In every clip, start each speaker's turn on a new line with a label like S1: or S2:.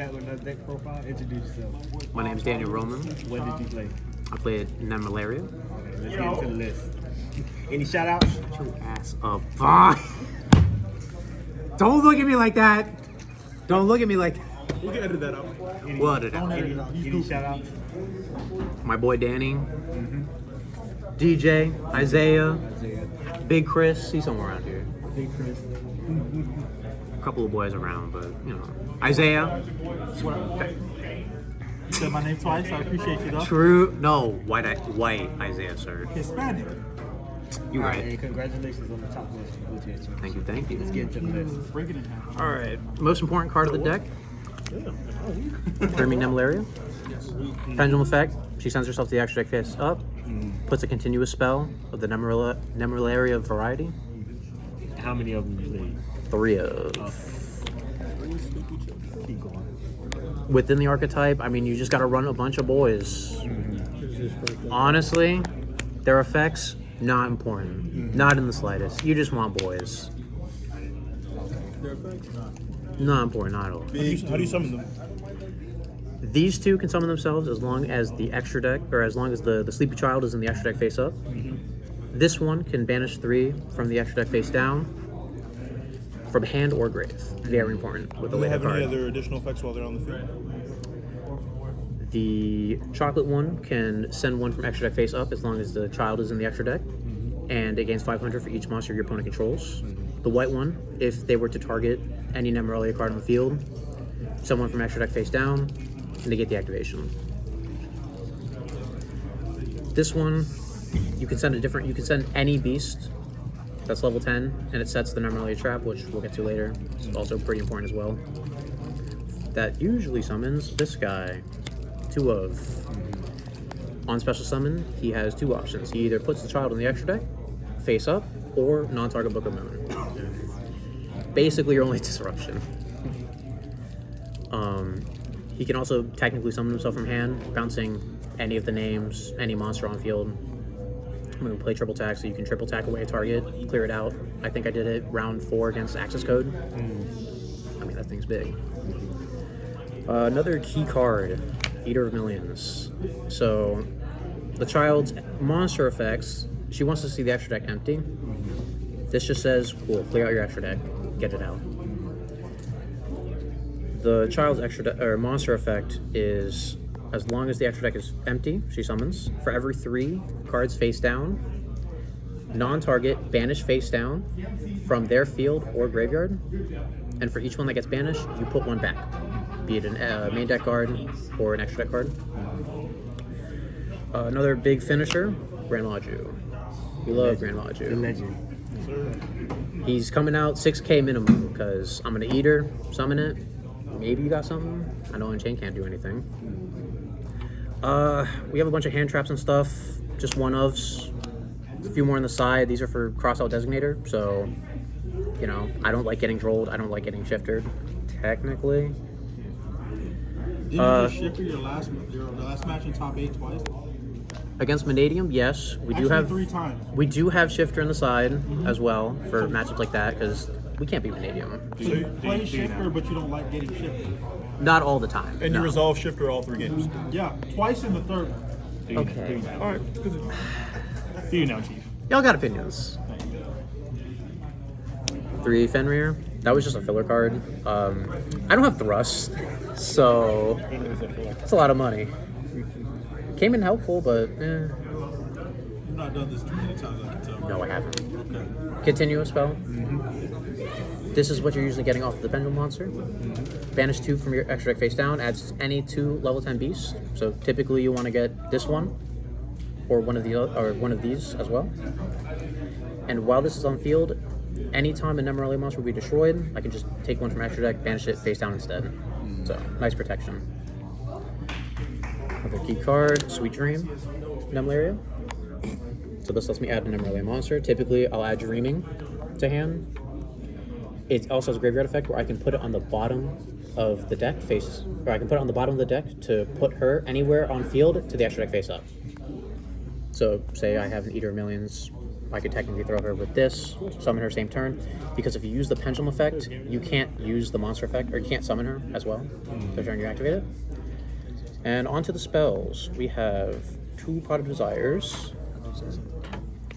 S1: back with another deck profile. Introduce yourself.
S2: My name's Daniel Roman.
S1: What did you play?
S2: I played NEMLERIA.
S1: Okay, let's get into the list. Any shout outs?
S2: Shut your ass up. Fine. Don't look at me like that. Don't look at me like that.
S3: We can edit that out.
S2: We'll edit it out.
S1: Any shout outs?
S2: My boy Danny. DJ, Isaiah, Big Chris. He's somewhere around here.
S1: Big Chris.
S2: A couple of boys around, but you know. Isaiah.
S3: You said my name twice. I appreciate you though.
S2: True. No, white Isaiah, sir.
S3: Hispanic.
S2: You
S1: Alright,
S2: right.
S1: and congratulations on the top list of OTS.
S2: Thank you, thank
S1: Let's
S2: you.
S1: get into the list.
S3: Break it in half.
S2: All right. Most important card of the deck. For me, NEMLERIA. Pendulum effect. She sends herself to the extra deck face up. Puts a continuous spell of the NEMLERIA variety.
S1: How many of them you played?
S2: 3 of.
S1: Keep going.
S2: Within the archetype, I mean, you just got to run a bunch of boys. Honestly, their effects, not important. Not in the slightest. You just want boys. Not important, not at all.
S3: How do you summon them?
S2: These two can summon themselves as long as the extra deck, or as long as the sleepy child is in the extra deck face up. This one can banish 3 from the extra deck face down, from hand or grave. Very important with the
S3: Do they
S2: later
S3: have any
S2: card.
S3: other additional effects while they're on the field?
S2: The chocolate one can send 1 from extra deck face up as long as the child is in the extra deck, and it gains 500 for each monster your opponent controls. The white one, if they were to target any NEMLERIA card on the field, someone from extra deck face down, and they get the activation. This one, you can send you can send any beast that's level 10, and it sets the NEMLERIA trap, which we'll get to later. It's also pretty important as well. That usually summons this guy, 2 of. On special summon, he has 2 options. He either puts the child on the extra deck, face up, or non-target Book of Moon. Basically your only disruption. He can also technically summon himself from hand, bouncing any of the names, any monster on field. I'm going to play triple tack, so you can triple tack away a target, clear it out. I think I did it round 4 against Access Code. I mean, that thing's big. Another key card, Eater of Millions. So, the child's monster effects, she wants to see the extra deck empty. This just says, cool, clear out your extra deck, get it out. The child's monster effect is, as long as the extra deck is empty, she summons. For every 3 cards face down, non-target, banish face down from their field or graveyard. And for each one that gets banished, you put 1 back, be it a main deck card or an extra deck card. Another big finisher, Grand Laju. We love Grand
S1: The
S2: Laju.
S1: legend.
S2: He's coming out 6k minimum because I'm gonna Eater, summon it. Maybe you got something. I know Unchained can't do anything. We have a bunch of hand traps and stuff, just 1-ofs. A few more on the side. These are for cross-out designator, so, you know, I don't like getting drolled. I don't like getting shifted, technically.
S3: Did you just shifter your last match in top 8 twice?
S2: Against Vanadium, yes, we do
S3: Actually,
S2: have
S3: 3 times.
S2: we do have shifter on the side as well for matchups like that because we can't beat Vanadium.
S3: So you play shifter, but you don't like getting shifted.
S2: Not all the time.
S4: And
S2: no.
S4: you resolve shifter all 3 games.
S3: Yeah, twice in the 3rd one.
S2: Okay.
S4: All right.
S3: Do you know, Chief?
S2: Y'all got opinions. 3 Fenrir. That was just a filler card. I don't have thrust, so it's a lot of money. Came in helpful, but
S3: You've not done this too many times, I can tell.
S2: no, I haven't.
S3: Okay.
S2: Continuous spell. This is what you're usually getting off of the Pendulum monster. Banish 2 from your extra deck face down. Adds any 2 level 10 beasts. So typically you want to get this one, or one of these as well. And while this is on field, anytime a NEMLERIA monster will be destroyed, I can just take 1 from extra deck, banish it face down instead. So nice protection. Another key card, Sweet Dream, NEMLERIA. So this lets me add a NEMLERIA monster. Typically, I'll add Dreaming to hand. It also has a graveyard effect where I can put it on the bottom of the deck or I can put it on the bottom of the deck to put her anywhere on field to the extra deck face up. So say I have an Eater of Millions I could technically throw her with this, summon her same turn, because if you use the pendulum effect, you can't use the monster effect, or you can't summon her as well, the turn you activate it. And onto the spells, we have 2 Pot of Desires.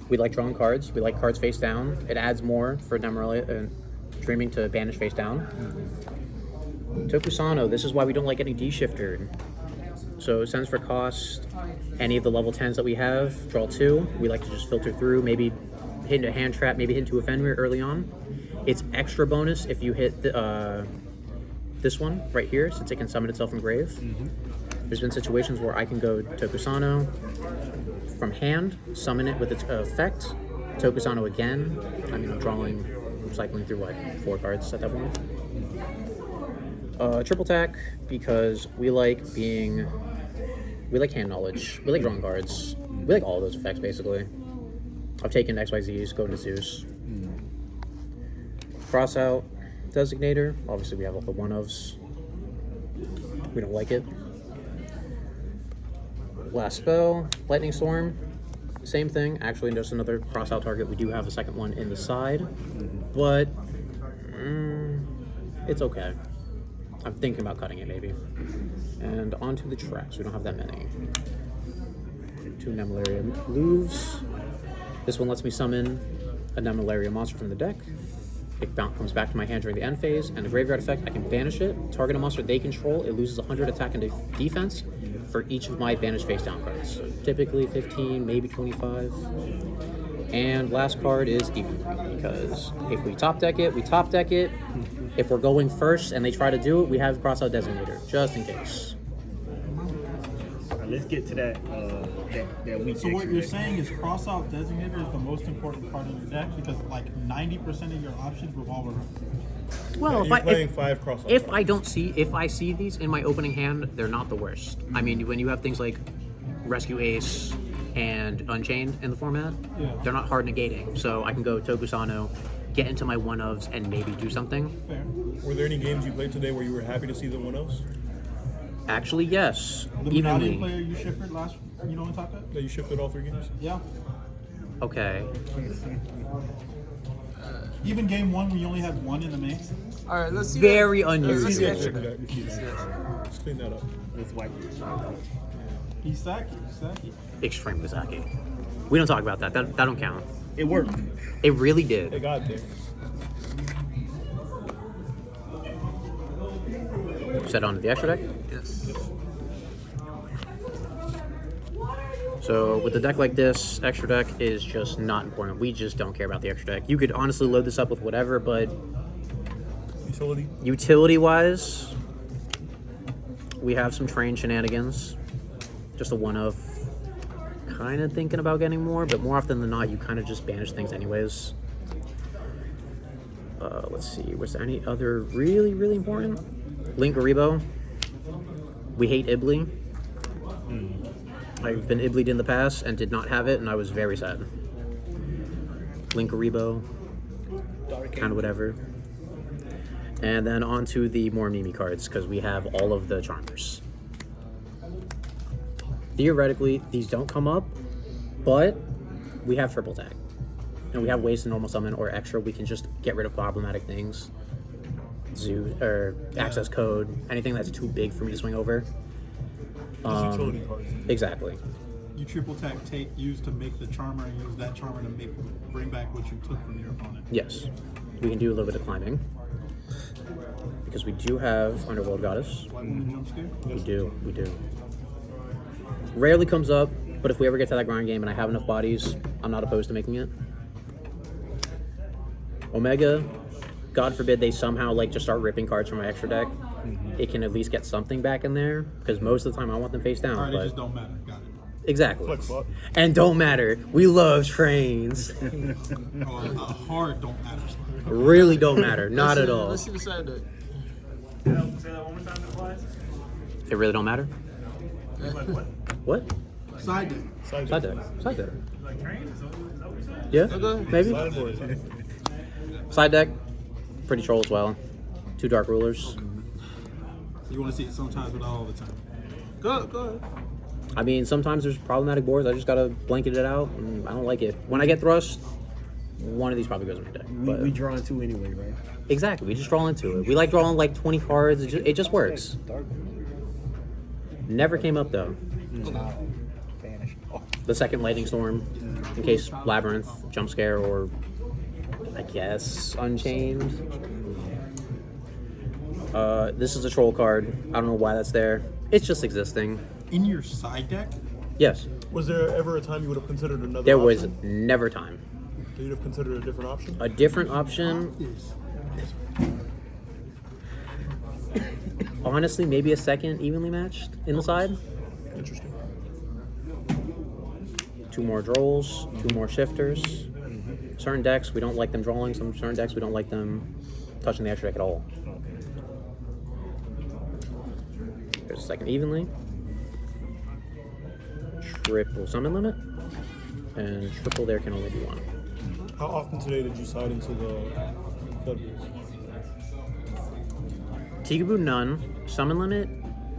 S2: We like drawing cards. We like cards face down. It adds more for NEMLERIA Dreaming to banish face down. Tokusano, this is why we don't like getting D-shifted. So it sends for cost. Any of the level 10s that we have, draw 2. We like to just filter through, maybe hit into a hand trap, maybe hit into a Fenrir early on. It's extra bonus if you hit this one right here, since it can summon itself from grave. There's been situations where I can go Tokusano from hand, summon it with its effect, Tokusano again. I mean, I'm cycling through like 4 cards at that point. Triple tack, because we like hand knowledge, we like drawing cards, we like all of those effects basically. I've taken XYZs, go to Zeus. Cross out, designator, obviously we have all the one-ofs. We don't like it. Last spell, lightning storm, same thing, actually just another cross out target. We do have a second one in the side, but it's okay. I'm thinking about cutting it maybe. And onto the traps, we don't have that many. 2 NEMLERIA Louvres. This one lets me summon a NEMLERIA monster from the deck. It comes back to my hand during the end phase, and the graveyard effect, I can banish it. Target a monster they control, it loses 100 attack and defense for each of my banished face down cards. So typically 15, maybe 25. And last card is Evil, because if we top deck it, we top deck it. If we're going first and they try to do it, we have Crossout Designator, just in case.
S1: Let's get to that weak.
S3: So what you're saying is Crossout Designator is the most important part of your deck because like 90% of your options revolve around.
S2: Well,
S4: you're playing 5 crossout.
S2: If I see these in my opening hand, they're not the worst. I mean, when you have things like Rescue Ace and Unchained in the format, they're not hard negating. So I can go Tokusano, get into my one-ofs, and maybe do something.
S3: Fair.
S4: Were there any games you played today where you were happy to see the one-ofs?
S2: Actually, yes.
S3: The Illuminati player you shifted last, in Top Deck?
S4: That you shifted all 3 games?
S3: Yeah.
S2: Okay.
S3: Even game 1 where you only had 1 in the main?
S5: All right, let's see.
S2: Very
S5: that.
S2: unusual.
S5: Let's see
S4: Let's
S5: that.
S4: Let's clean that up.
S1: Let's wipe it.
S3: He's sacky.
S2: Extremely Zaki. We don't talk about that. That don't count.
S1: It worked.
S2: It really
S4: It
S2: did.
S4: got there.
S2: Set onto the extra deck.
S5: Yes.
S2: So with a deck like this, extra deck is just not important. We just don't care about the extra deck. You could honestly load this up with whatever, but
S4: Utility?
S2: utility-wise, we have some train shenanigans. Just a one-of. Kind of thinking about getting more, but more often than not, you kind of just banish things anyways. Let's see, was there any other really important? Link Aribo. We hate Ibly. I've been Iblied in the past and did not have it, and I was very sad. Link Aribo. Kind of whatever. And then on to the more Mimi cards, because we have all of the Charmers. Theoretically, these don't come up, but we have triple tag. And we have ways to normal summon or extra. We can just get rid of problematic things. Zoo or access code, anything that's too big for me to swing over.
S4: Utility cards.
S2: Exactly.
S3: You triple tag use to make the Charmer and use that Charmer to bring back what you took from your opponent.
S2: Yes. We can do a little bit of climbing. Because we do have Underworld Goddess.
S3: White Woman Jump Scare?
S2: We do. Rarely comes up, but if we ever get to that grind game and I have enough bodies, I'm not opposed to making it. Omega, God forbid they somehow just start ripping cards from my extra deck. It can at least get something back in there, because most of the time I want them face down.
S3: Alright,
S2: but
S3: they just don't matter. Got it.
S2: exactly.
S4: Flex bot.
S2: And don't matter. We love trains.
S3: Hard don't matter.
S2: Really don't matter. Not at all.
S5: Let's see the side deck.
S1: Say that one more time, applies.
S2: It really don't matter. What?
S3: Side deck.
S4: Side
S2: Side
S4: deck.
S2: deck. Side deck.
S1: Like trains? Is that what you said?
S2: Yeah,
S5: Okay.
S2: maybe.
S4: Sideboard.
S2: Side deck, pretty troll as well. 2 Dark Rulers.
S3: You want to see it sometimes, but not all the time.
S5: Go ahead.
S2: I mean, sometimes there's problematic boards. I just gotta blanket it out, and I don't like it. When I get thrust, one of these probably goes in my deck. But
S6: We draw into anyway, right?
S2: exactly, we just draw into it. We like drawing like 20 cards. It just works. Never came up though. The second lightning storm, in case labyrinth, jump scare, or I guess unchained. This is a troll card. I don't know why that's there. It's just existing.
S3: In your side deck,
S2: Yes,
S4: Was there ever a time you would have considered another
S2: there was
S4: option?
S2: never time.
S4: So you'd have considered a different option?
S2: A different option. Honestly, maybe a second evenly matched in the side.
S4: Interesting.
S2: 2 more drolls, 2 more shifters. Certain decks we don't like them drawing. Some certain decks we don't like them touching the extra deck at all. There's a second evenly. Triple summon limit. And triple there can only be 1.
S4: How often today did you side into the Federals?
S2: Tigaboo none. Summon limit,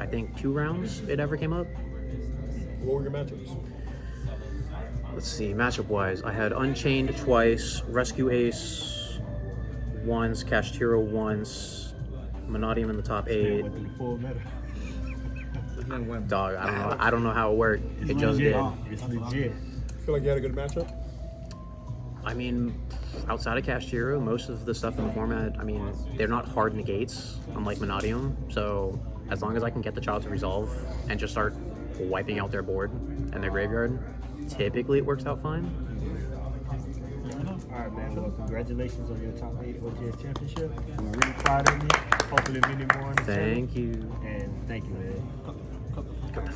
S2: I think 2 rounds it ever came up.
S4: What were your matchups?
S2: Let's see, matchup wise, I had Unchained twice, Rescue Ace once, Kashtiro once, Monodium in the top 8.
S6: Went through the full meta.
S2: Dog, I don't know how it worked. It just did.
S6: It's legit.
S4: Feel like you had a good matchup?
S2: I mean, outside of Kashtiro, most of the stuff in the format, I mean, they're not hard negates, unlike Monodium. So as long as I can get the child to resolve and just start wiping out their board and their graveyard, typically it works out fine.
S6: All right, man. Well, congratulations on your top 8 OTS championship. I'm really proud of you. Hopefully, many more. In the
S2: Thank you.
S6: And thank you, man.